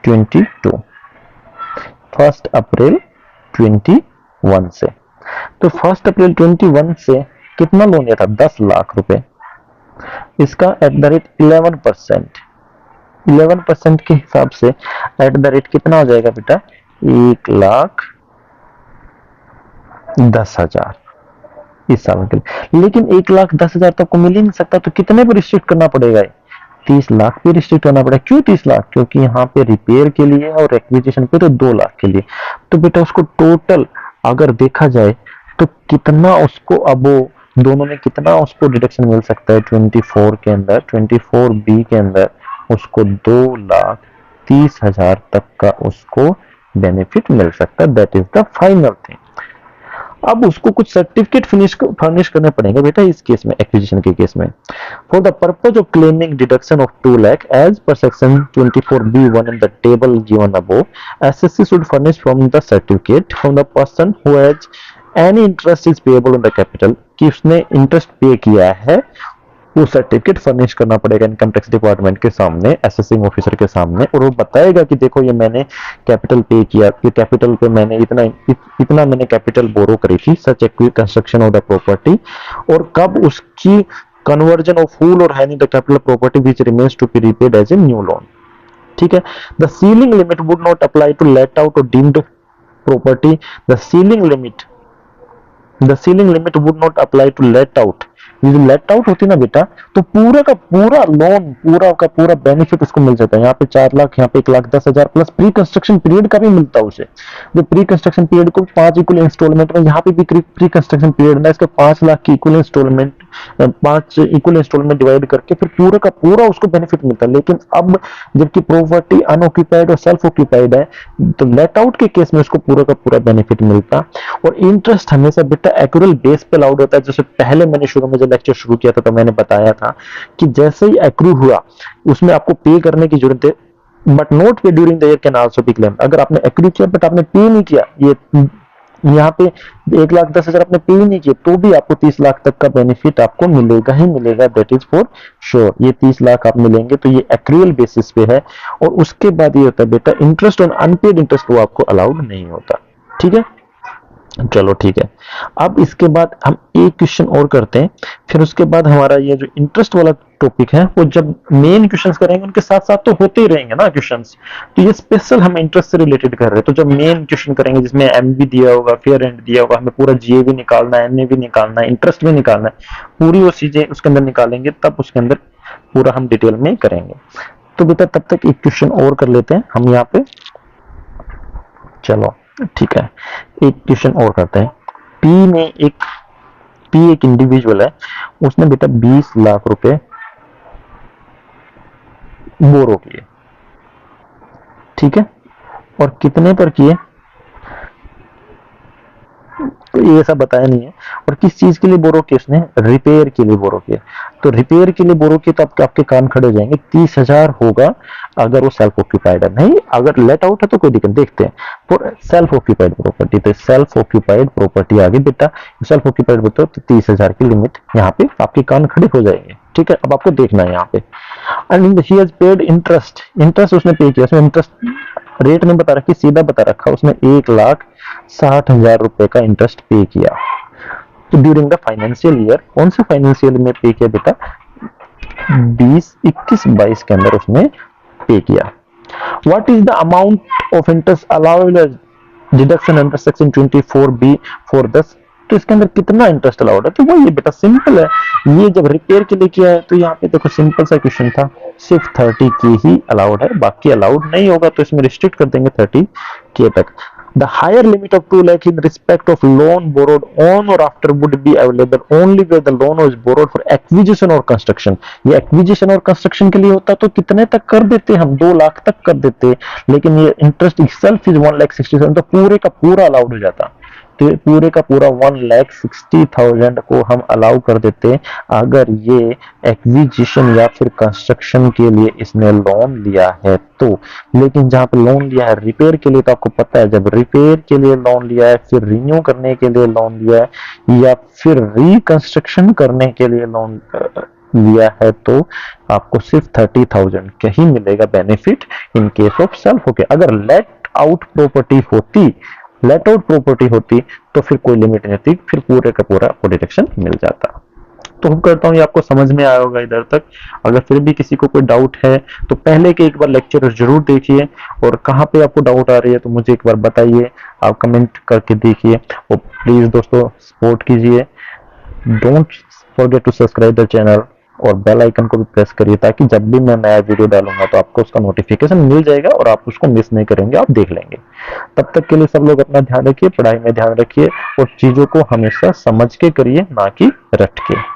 22, 1 अप्रैल 21 से। तो 1 अप्रैल 21 से कितना लोन लिया था, 10 लाख रुपए। इसका एट द रेट 11%, 11% के हिसाब से एट द रेट कितना हो जाएगा बेटा, 1,10,000 इस साल के लिए। लेकिन 1,10,000 तो आपको मिल ही नहीं सकता, तो कितने पर रिस्ट्रिक्ट करना पड़ेगा, 30 लाख पे रिस्ट्रिक्ट करना पड़ेगा। क्यों 30 लाख, क्योंकि यहाँ पे रिपेयर के लिए और एक्विजिशन पे तो 2 लाख के लिए। तो बेटा उसको टोटल अगर देखा जाए तो कितना उसको, अब वो दोनों में कितना उसको डिडक्शन मिल सकता है, 24 के अंदर, 24B के अंदर उसको 2,30,000 तक का उसको बेनिफिट मिल सकता है। That is the final thing. अब उसको कुछ सर्टिफिकेट फर्निश करने पड़ेंगे बेटा इस केस में, एक्विजिशन के केस में। For the purpose of claiming deduction of 2 lakh as per section 24B1 in the table given above, SSC should furnish from the certificate from the person who has any interest is payable on the capital, कि उसने interest पे किया है, वो certificate furnish करना पड़ेगा income tax department के सामने, असेसिंग ऑफिसर के सामने, और वो बताएगा कि देखो ये मैंने कैपिटल पे किया, कि कैपिटल पे मैंने इतना मैंने कैपिटल बोरो करी थी, such construction of the property, और कब उसकी कन्वर्जन ऑफ फुल और having the capital property which remains to be repaid as a new loan, ठीक है। The ceiling limit would not apply to let out और deemed property, the ceiling limit would not apply to let out. ये जो let out होती है ना बेटा, तो पूरा का पूरा लोन, पूरा का पूरा बेनिफिट उसको मिल जाता है। यहाँ पे 4 लाख, यहाँ पे 1,10,000 प्लस प्री कंस्ट्रक्शन पीरियड का भी मिलता है उसे। जो प्री कंस्ट्रक्शन पीरियड को 5 इक्वल इंस्टॉलमेंट में, यहाँ पे भी प्री कंस्ट्रक्शन पीरियड ना, इसके 5 लाख की equal installment, 5 equal installment divide करके फिर पूरा का पूरा उसको बेनिफिट मिलता है। लेकिन अब जबकि प्रॉपर्टी अनऑक्यूपाइड और सेल्फ ऑक्यूपाइड है, तो लेट आउट के केस में उसको पूरा का पूरा बेनिफिट मिलता। और इंटरेस्ट हमेशा बेटा एक्यूरल बेस पे अलाउड होता है। जैसे पहले मैंने शुरू में जब लेक्चर शुरू किया था तो मैंने बताया था कि जैसे ही एक्रू हुआ उसमें आपको पे करने की जरूरत है, बट नॉट पे during the year can also be claim. अगर आपने एक्रू किया बट आपने पे नहीं किया, ये यहाँ पे 1,10,000 आपने पे नहीं किया, तो भी आपको 30 लाख तक का बेनिफिट आपको मिलेगा ही मिलेगा, दैट इज फॉर श्योर। ये 30 लाख आप मिलेंगे, तो ये एक्रूअल बेसिस पे है। और उसके बाद ये होता है बेटा इंटरेस्ट ऑन अनपेड इंटरेस्ट, वो आपको अलाउड नहीं होता, ठीक है। चलो ठीक है, अब इसके बाद हम एक क्वेश्चन और करते हैं, फिर उसके बाद हमारा ये जो इंटरेस्ट वाला टॉपिक है वो जब मेन क्वेश्चंस करेंगे उनके साथ साथ तो होते ही रहेंगे ना क्वेश्चंस, तो ये स्पेशल हम इंटरेस्ट से रिलेटेड कर रहे हैं। तो जब मेन क्वेश्चन करेंगे जिसमें एम भी दिया होगा, फेयर एंड दिया होगा, हमें पूरा जीए भी निकालना है, एनए भी निकालना है, इंटरेस्ट भी निकालना है, पूरी वो चीजें उसके अंदर निकालेंगे, तब उसके अंदर पूरा हम डिटेल में करेंगे। तो बेटा तब तक एक क्वेश्चन और कर लेते हैं हम यहाँ पे, चलो ठीक है, एक क्वेश्चन और करते हैं। पी एक इंडिविजुअल है, उसने बेटा 20 लाख रुपए बोरो किए, ठीक है, और कितने पर किए तो ये ऐसा बताया नहीं है। और किस चीज के लिए बोरो किया उसने, रिपेयर के लिए बोरो किया। तो रिपेयर के लिए बोरो किया तो आपके कान खड़े हो जाएंगे। 30,000 होगा अगर वो सेल्फ ऑक्यूपाइड है, नहीं अगर लेट आउट है तो कोई दिक्कत। देखते हैं फॉर सेल्फ ऑक्यूपाइड प्रॉपर्टी, तो सेल्फ ऑक्यूपाइड प्रॉपर्टी आ गई बेटा, सेल्फ ऑक्यूपाइड बताओ तो 30,000 की लिमिट, यहाँ पे आपके कान खड़े हो जाएंगे, ठीक है। अब आपको देखना है यहाँ पे, and he has paid interest, interest उसने पे किया, उसने इंटरेस्ट रेट नहीं बता रखी, सीधा बता रखा, उसने 1,60,000 रुपए का इंटरेस्ट पे किया। तो ड्यूरिंग द फाइनेंशियल ईयर, कौन से फाइनेंशियल में पे किया बेटा, 2021-22 के अंदर उसने पे किया। What is the amount of interest allowed deduction under section 24B for दस, तो इसके अंदर कितना इंटरेस्ट अलाउड है, तो वो ये बेटा सिंपल है। ये जब रिपेयर के लिए किया है तो यहाँ पे देखो सिंपल सा क्वेश्चन था, सिर्फ 30 के ही अलाउड है, बाकी अलाउड नहीं होगा, तो इसमें रिस्ट्रिक्ट कर देंगे 30 के तक। The higher limit of 2 lakh in respect of loan borrowed on or after would be available only where the loan was borrowed for acquisition or construction। ये acquisition और construction के लिए होता तो कितने तक कर देते हम, 2 लाख तक कर देते, लेकिन ये इंटरेस्ट itself is 1,67,000, तो पूरे का पूरा अलाउड हो जाता। पूरे का पूरा 1,60,000 को हम अलाउ कर देते अगर ये एक्विजिशन या फिर कंस्ट्रक्शन के लिए इसने लोन लिया है तो। लेकिन जहां पे लोन लिया है रिपेयर के लिए, तो आपको पता है जब रिपेयर के लिए लोन लिया है, फिर रिन्यू करने के लिए लोन लिया है, या फिर रिकंस्ट्रक्शन करने के लिए लोन लिया है, तो आपको सिर्फ 30,000 का ही मिलेगा benefit in case of self. Okay, अगर लेट आउट प्रॉपर्टी होती तो फिर कोई लिमिट नहीं थी, फिर पूरे का पूरा आपको डिडक्शन मिल जाता। तो होप करता हूँ ये आपको समझ में आया होगा इधर तक। अगर फिर भी किसी को कोई डाउट है तो पहले के एक बार लेक्चर जरूर देखिए, और कहाँ पे आपको डाउट आ रही है तो मुझे एक बार बताइए, आप कमेंट करके देखिए, और प्लीज दोस्तों सपोर्ट कीजिए। Don't forget to subscribe the channel और बेल आइकन को भी प्रेस करिए, ताकि जब भी मैं नया वीडियो डालूंगा तो आपको उसका नोटिफिकेशन मिल जाएगा और आप उसको मिस नहीं करेंगे, आप देख लेंगे। तब तक के लिए सब लोग अपना ध्यान रखिए, पढ़ाई में ध्यान रखिए, और चीजों को हमेशा समझ के करिए, ना कि रट के।